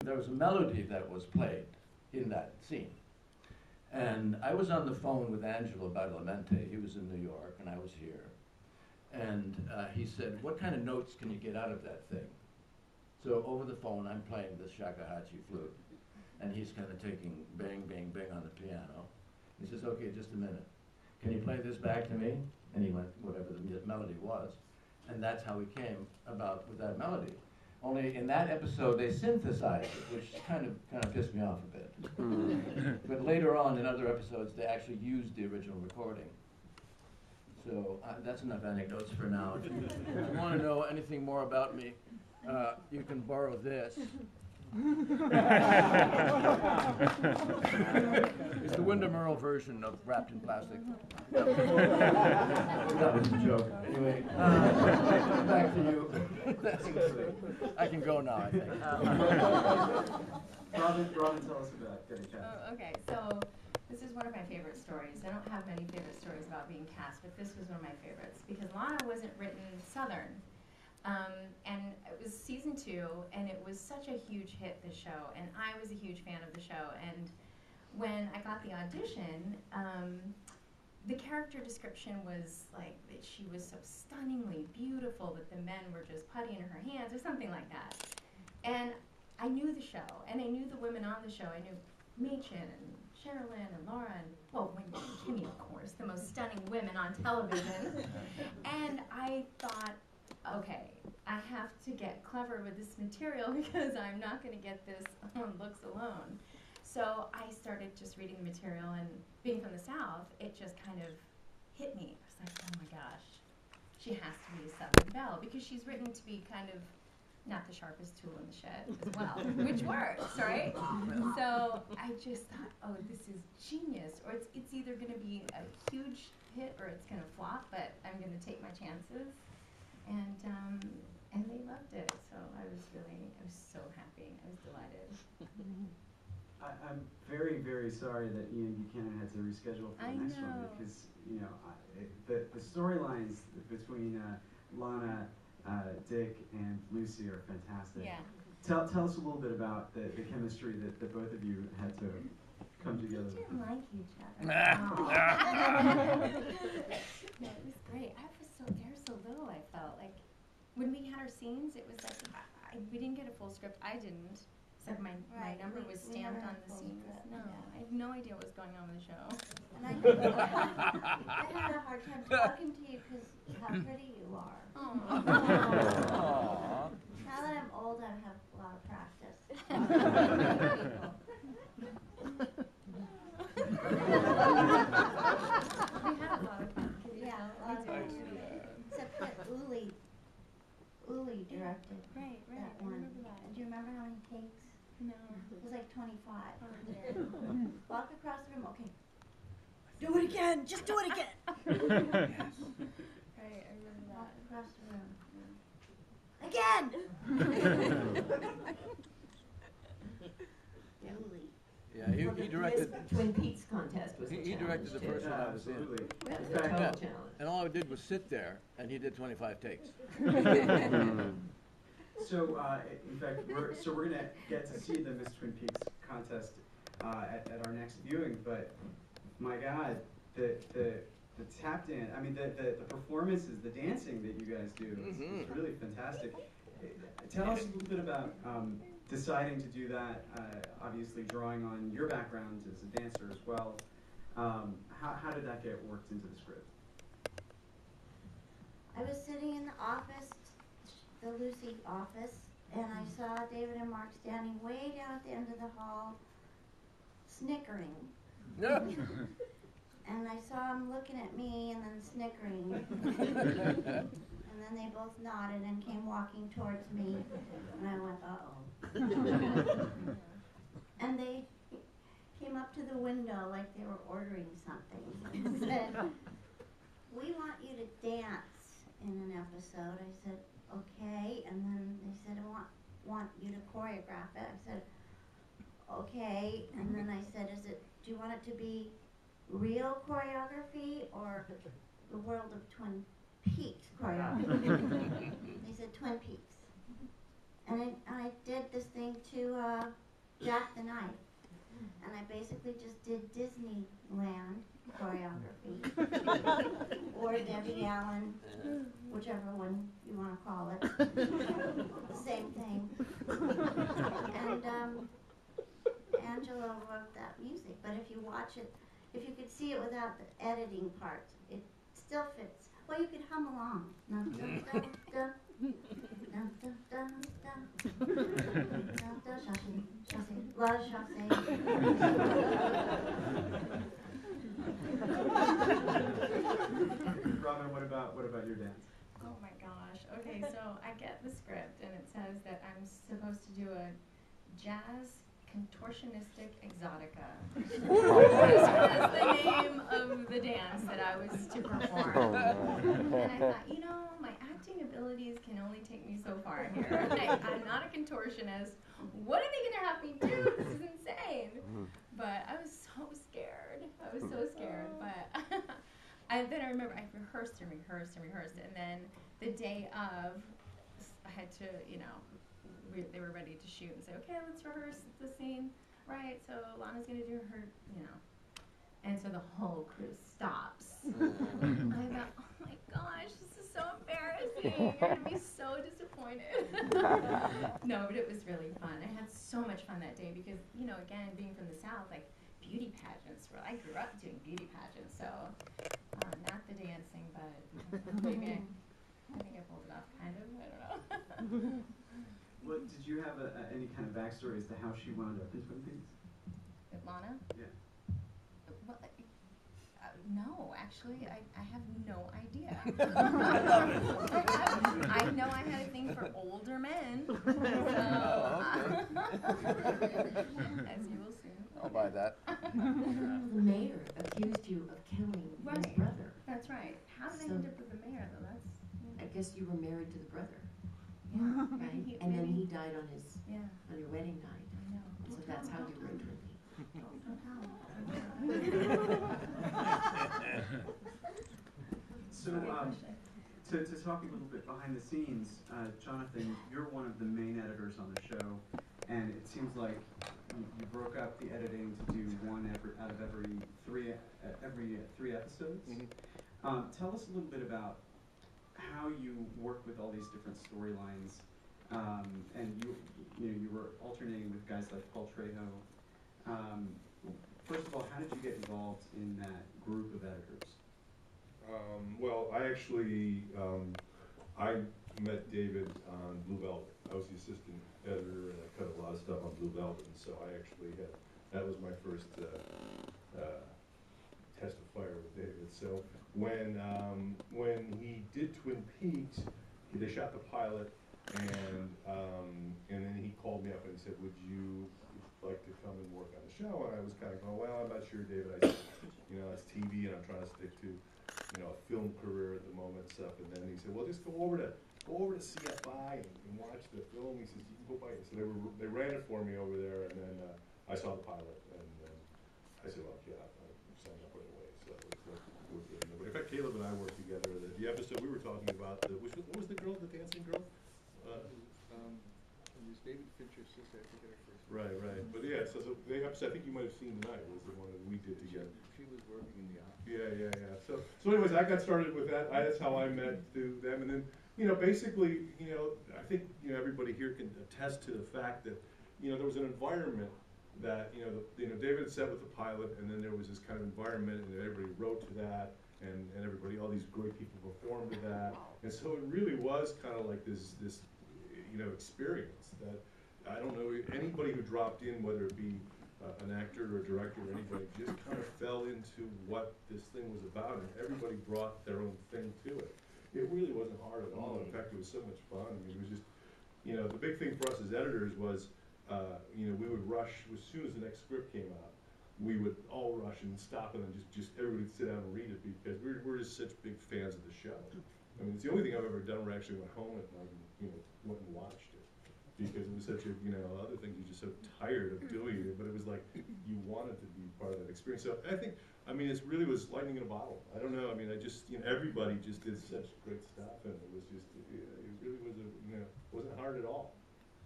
there was a melody that was played in that scene. And I was on the phone with Angelo Badalamenti. He was in New York, and I was here. And he said, what kind of notes can you get out of that thing? So over the phone, I'm playing the shakuhachi flute, and he's kind of taking bang, bang, bang on the piano. He says, okay, just a minute. Can you play this back to me? And he went, whatever the melody was. And that's how we came about with that melody. Only in that episode, they synthesized it, which kind of pissed me off a bit. But later on, in other episodes, they actually used the original recording. So that's enough anecdotes for now. If you want to know anything more about me, you can borrow this. It's the Wyndham Earle version of Wrapped in Plastic. That was a joke. Anyway, back to you. I can go now, I think. Robin, tell us about getting cast. Oh, okay, so this is one of my favorite stories. I don't have many favorite stories about being cast, but this was one of my favorites because Lana wasn't written Southern. And it was season 2, and it was such a huge hit, the show, and I was a huge fan of the show. And when I got the audition, the character description was like that she was so stunningly beautiful that the men were just putty in her hands or something like that. And I knew the show, and I knew the women on the show. I knew Machen and Sherilyn and Laura and, well, Wendy and Kimmy, of course, the most stunning women on television. And I thought, okay, I have to get clever with this material because I'm not going to get this on looks alone. So I started just reading the material, and being from the South, it just kind of hit me. I was like, oh my gosh, she has to be a Southern belle because she's written to be kind of not the sharpest tool in the shed as well, which works, right? So I just thought, oh, this is genius, or it's either going to be a huge hit or it's going to flop, but I'm going to take my chances. And they loved it, so I was so happy. I was delighted. I'm very, very sorry that Ian Buchanan had to reschedule for the next one because, you know, the storylines between Lana, Dick, and Lucy are fantastic. Yeah. Tell us a little bit about the chemistry that both of you had to come together. We didn't like each other. Yeah, it was great. They were so little, I felt. Like, when we had our scenes, it was like, we didn't get a full script. I didn't. So my number was stamped on the scenes. No, I had no idea what was going on in the show. And I had a hard time talking to you because how pretty you are. Now that I'm old, I have a lot of practice. We had a lot of fun. Yeah, a lot of fun. Except that Uli directed Right, that I one. remember that. Do you remember how many takes? No. It was like 25. Oh, dear. Walk across the room, okay. Do it again, just do it again. Right, I remember Walk that. across the room. Again! Uli. Yeah, he directed. Twin Peaks contest was He directed the first one I was in. Absolutely. That was In a fact, total challenge. And all I did was sit there, and he did 25 takes. So, in fact, we're going to get to see the Miss Twin Peaks contest at our next viewing. But my God, the tap dance, I mean, the performances, the dancing that you guys do is really fantastic. Tell us a little bit about deciding to do that. Obviously, drawing on your background as a dancer as well. How did that get worked into the script? I was sitting in the office, the Lucy office, and I saw David and Mark standing way down at the end of the hall, snickering. And I saw them looking at me and then snickering. And then they both nodded and came walking towards me. And I went, uh-oh. And they came up to the window like they were ordering something and said, we want you to dance in an episode. I said, okay. And then they said, I want you to choreograph it. I said, okay. And then I said, do you want it to be real choreography or the world of Twin Peaks choreography? They said Twin Peaks. And I did this thing to Jack the Knife. And I basically just did Disneyland choreography. Or Debbie Allen, whichever one you want to call it. Same thing. And Angela wrote that music. But if you watch it, if you could see it without the editing part, it still fits. Well, you could hum along. Dun, dun, dun, dun. Dun, dun, dun, dun. Dun, dun, chassé, chassé, la chassé. Robin, what about your dance? Oh my gosh. Okay, so I get the script and it says that I'm supposed to do a jazz contortionistic exotica. That was the name of the dance that I was to perform. And I thought, you know, my acting abilities can only take me so far here. I'm not a contortionist. What are they gonna have me do? This is insane. But I was so scared. I was so scared. But then I remember I rehearsed and rehearsed and rehearsed, and then the day of, I had to, you know, they were ready to shoot and say, okay, let's rehearse the scene, right? So Lana's gonna do her, you know, and so the whole crew stops. And I thought, oh my gosh, this is so embarrassing. You're gonna be so disappointed. No, but it was really fun. I had so much fun that day because, you know, again, being from the South, like beauty pageants were, I grew up doing beauty pageants, so not the dancing, but maybe I think I pulled it off, kind of. I don't know. Well, did you have any kind of backstory as to how she wound up in Twin Peaks? Lana? Yeah. Well, no, actually, I have no idea. I know I had a thing for older men, so, as you will see. I'll buy that. The mayor accused you of killing his Right. brother. That's right. How did I end up with the mayor, though? That's, I guess you were married to the brother, yeah. right? And then he died on his Yeah, on your wedding night. I know. So that's how you were in Twin Peaks. So, to talk a little bit behind the scenes, Jonathan, you're one of the main editors on the show, and it seems like you broke up the editing to do one out of every three episodes. Mm-hmm. Tell us a little bit about how you work with all these different storylines, and you were alternating with guys like Paul Trejo. First of all, how did you get involved in that group of editors? Well, I actually, I met David on Blue Velvet. I was the assistant editor, and I cut a lot of stuff on Blue Velvet, and so I actually that was my first test of fire with David. So when he did Twin Peaks, they shot the pilot, and then he called me up and he said, "Would you like to come and work on the show?" And I was kind of going, "Well, I'm not sure, David. I said, you know, it's TV, and I'm trying to stick to, you know, a film career at the moment and stuff." And then he said, "Well, just go over to CFI and watch the film." He says, "You can go by it." So they ran it for me over there, and then I saw the pilot, and I said, "Well, yeah, I signed up right away." So it was good. But in fact, Caleb and I worked together. The episode we were talking about, what was the girl, the dancing girl? It was David Fincher's sister, I forget her first name. Right. But yeah, so the episode I think you might have seen tonight was the one that we did together. She was working in the office. Yeah. So anyways, I got started with that. That's how I met them, and then, you know, basically, you know, I think, you know, everybody here can attest to the fact that, you know, there was an environment that, you know, David set with the pilot, and then there was this kind of environment, and everybody wrote to that, and everybody, all these great people performed to that, and so it really was kind of like this, you know, experience that, I don't know, anybody who dropped in, whether it be an actor or a director or anybody, just kind of fell into what this thing was about, and everybody brought their own thing to it. It really wasn't hard at all. In fact, it was so much fun. I mean, it was just, you know, the big thing for us as editors was, you know, we would rush as soon as the next script came out. We would all rush and stop and then just everybody would sit down and read it, because we're just such big fans of the show. I mean, it's the only thing I've ever done where I actually went home at night and, you know, went and watched it, because it was such a, you know, other things you're just so tired of doing it, but it was like you wanted to be part of that experience. So I think, I mean, it really was lightning in a bottle. I don't know. I mean, I just, you know, everybody just did such great stuff, and it was just, it really was a, you know, it wasn't hard at all.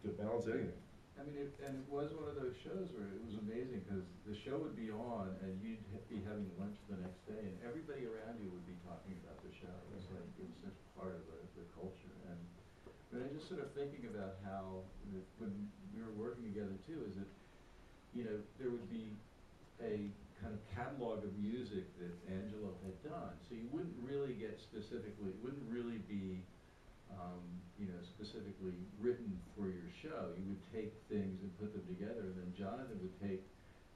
to balance anything. I mean, and it was one of those shows where it was amazing, because the show would be on, and you'd be having lunch the next day, and everybody around you would be talking about the show. It was like, it was such part of the culture. And but I just sort of thinking about how, when we were working together too, is that, you know, there would be a kind of catalog of music that Angelo had done. So you wouldn't really get specifically, it wouldn't really be, you know, specifically written for your show. You would take things and put them together, and then Jonathan would take,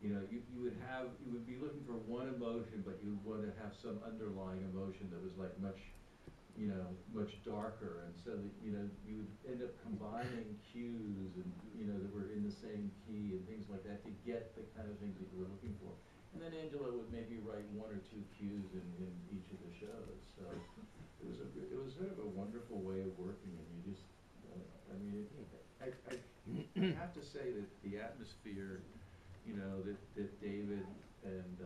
you know, you would be looking for one emotion, but you would want to have some underlying emotion that was like much, you know, much darker, and so that, you know, you would end up combining cues and, you know, that were in the same key and things like that to get the kind of things that you were looking for. And then Angela would maybe write one or two cues in each of the shows. So it was sort of a wonderful way of working, and you just, I mean, I have to say that the atmosphere, you know, that David and,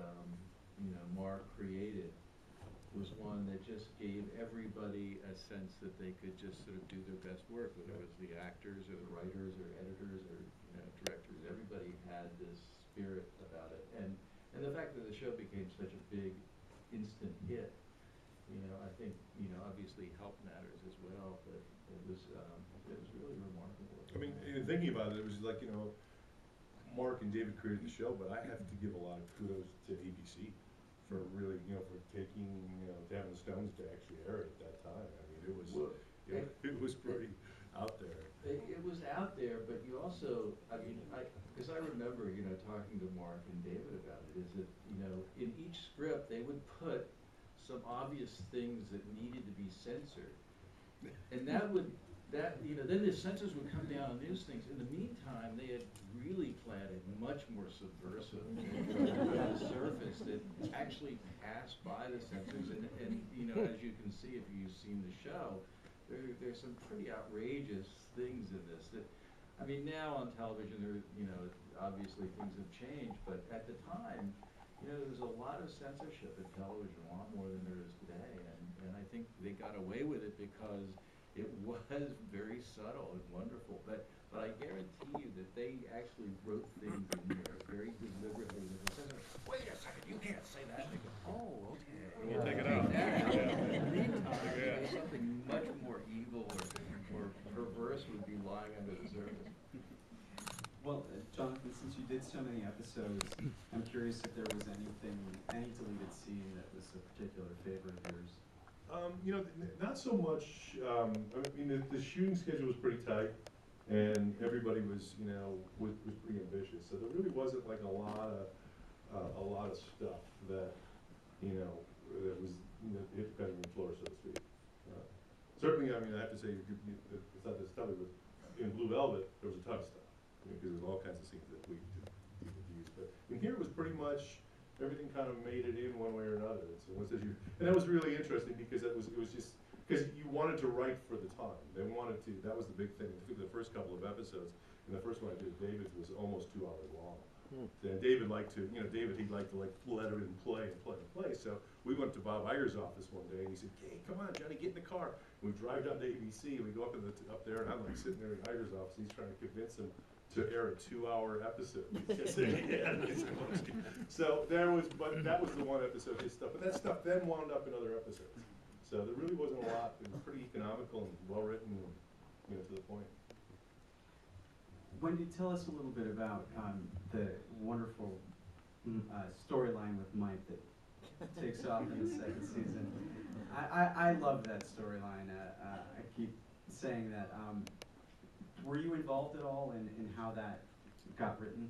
you know, Mark created was one that just gave everybody a sense that they could just sort of do their best work, whether it was the actors or the writers or editors or, you know, directors. Everybody had this spirit about it, and the fact that the show became such a big instant hit, you know, I think, you know, obviously help matters as well, but it was really remarkable. I mean, in thinking about it, it was like, you know, Mark and David created the show, but I have to give a lot of kudos to ABC for really, you know, for taking, you know, having the Stones to actually air it at that time. I mean, it was, Well, it was pretty out there. It was out there, but you also, I mean, because I remember, you know, talking to Mark and David about it, is that, you know, in each script, they would put some obvious things that needed to be censored. And you know, then the censors would come down on these things. In the meantime, they had really planted much more subversive on the surface that actually passed by the censors. And, you know, as you can see if you've seen the show, there's some pretty outrageous things in this that, I mean, now on television, you know, obviously things have changed, but at the time, you know, there was a lot of censorship in television, a lot more than there is today, and I think they got away with it because it was very subtle and wonderful, but I guarantee you that they actually wrote things in there very deliberately. Wait a second, you can't say that. They go, oh, okay. We'll take it out. In the meantime, something much more evil or perverse would be lying under the surface. Well, Jonathan, since you did so many episodes, I'm curious if there was any deleted scene that was a particular favorite of yours. You know, not so much. I mean, the shooting schedule was pretty tight, and everybody was, you know, was pretty ambitious. So there really wasn't like a lot of stuff that, you know, that was, you know, hit the cutting room floor, so to speak. Certainly, I mean, I have to say, it's not this stuff, but in Blue Velvet, there was a ton of stuff, because there was all kinds of scenes that we could use. But in here, it was pretty much everything kind of made it in one way or another. And that was really interesting because it was just because you wanted to write for the time. They wanted to. That was the big thing. I think the first couple of episodes, and the first one I did with David was almost 2 hours long. And David liked to, you know, he'd like to let it and play and play and play. So we went to Bob Iger's office one day, and he said, "Hey, come on, Johnny, get in the car." And we drive down to ABC, and we go up there, and I'm like sitting there in Iger's office. And he's trying to convince him to air a 2-hour episode. So there was, but that was the one episode, his stuff. But that stuff then wound up in other episodes. So there really wasn't a lot. It was pretty economical and well written, and, you know, to the point. Wendy, tell us a little bit about the wonderful storyline with Mike that takes off in the second season. I love that storyline. I keep saying that. Were you involved at all in how that got written?